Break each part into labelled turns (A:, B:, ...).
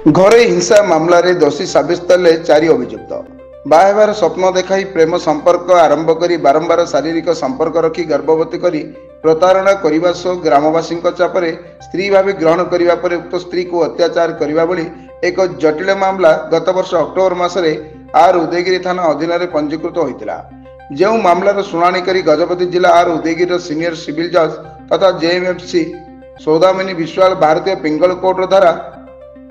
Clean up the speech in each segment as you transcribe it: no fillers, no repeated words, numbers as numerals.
A: घरे हिंसा मामलें दोषी सब्यस्त हेले 4 अभियुक्त। बाहेबार स्वप्न देखाई प्रेम संपर्क आरंभ करी बारंबार शारीरिक संपर्क रखी गर्भवती करी प्रतारणा करने सह ग्रामवासी चापरे स्त्री भाव ग्रहण करने पर उक्त स्त्री को अत्याचार करने भली एक जटिल मामला गत वर्ष अक्टोबर मासरे आर उदयगिरी थाना अधीन में पंजीकृत होता। जो मामलार शुणाणी करी गजपति जिला आर उदयगिरी सीनियर सिविल जज तथा जेएमएफसी सौदामिनी विश्वाल भारतीय पिंगल कोर्ट द्वारा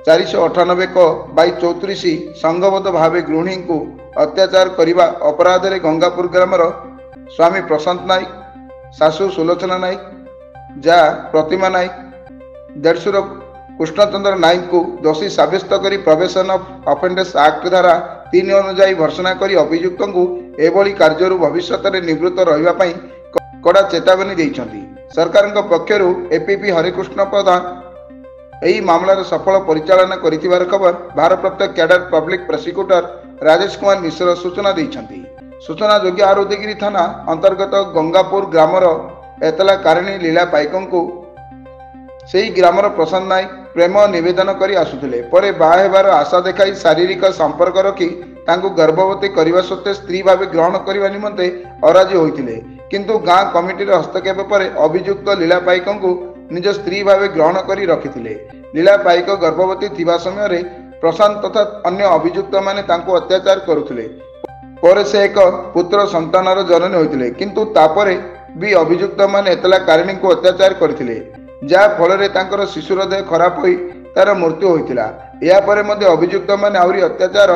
A: 498 क 34 संघबद्ध भाव गृहिणी को अत्याचार करने अपराध रे गंगापुर ग्रामर स्वामी प्रशांत नायक, सासू सुलोचना नायक, जा प्रतिमा नायक, देढ़शुर कृष्णचंद्र नायक को दोषी सब्यस्त कर प्रोबेशन ऑफ ऑफेंडेस एक्ट धारा 3 अनुजाई भर्सना कर अभियुक्त को एभली कार्य भविष्य में निवृत्त रही कड़ा चेतावनी देइछंती। सरकार पक्षर एपीपी हरिकृष्ण प्रधान यही मामलार सफल परिचालना करिथिबार खबर भारप्राप्त cadre public prosecutor Rajesh Kumar Mishra सूचना देइछंती। सूचना योग्य आर उदयगिरी थाना अंतर्गत गंगापुर ग्रामर एतला कारिणी लीला पाइकं को सेही ग्रामर प्रशांत नायक प्रेम निवेदन करी आसुथिले परे बाहा हेबार आशा देखाई शारीरिक संपर्क रखी तांको गर्भवती करने सत्वे स्त्री भाव ग्रहण करने निमंते अराजी होइथिले, किंतु गाँ कमिटी हस्तक्षेप पर अभियुक्त लीला पाइकं को निज स्त्री भाव ग्रहण करी रखिथिले। लीला पाइक गर्भवती थिबा समय प्रशांत तथा अन्य अभियुक्त माने तांको अत्याचार करुथिले। परे से एक पुत्र संतानर जननी होइथिले, किंतु तापरे भी अभियुक्त माने एतला कारिणी को अत्याचार करथिले, जा फल तांकर शिशुर देह खराब होई तार मृत्यु होइथिला। या परे मध्ये अभियुक्त माने आहुरी अत्याचार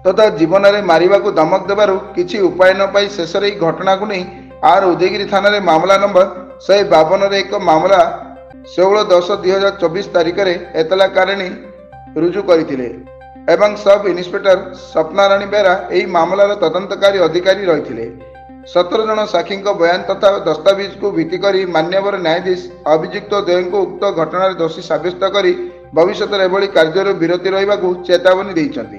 A: तथा जीवन में मारिबा को धमक देबारु किछि उपाय न पाई शेष रे घटना को नहीं आर उदयगिरी थाना रे मामला नंबर 152 रे एक मामला 16/10/2024 तारिख रे एतला कारिणी रुजु करथिले एवं सब इन्स्पेक्टर सपनाराणी बेरा एही मामलार तदंतकारी अधिकारी रहिथिले। 17 जन साक्षी बयान तथा दस्तावेज को भित्ति करी मान्यवर न्यायाधीश अभियुक्त द्वयं को उक्त घटना दोषी सब्यस्त करी भविष्य एभली कार्य विरति रहिबाकू चेतावनी देइछन्ति।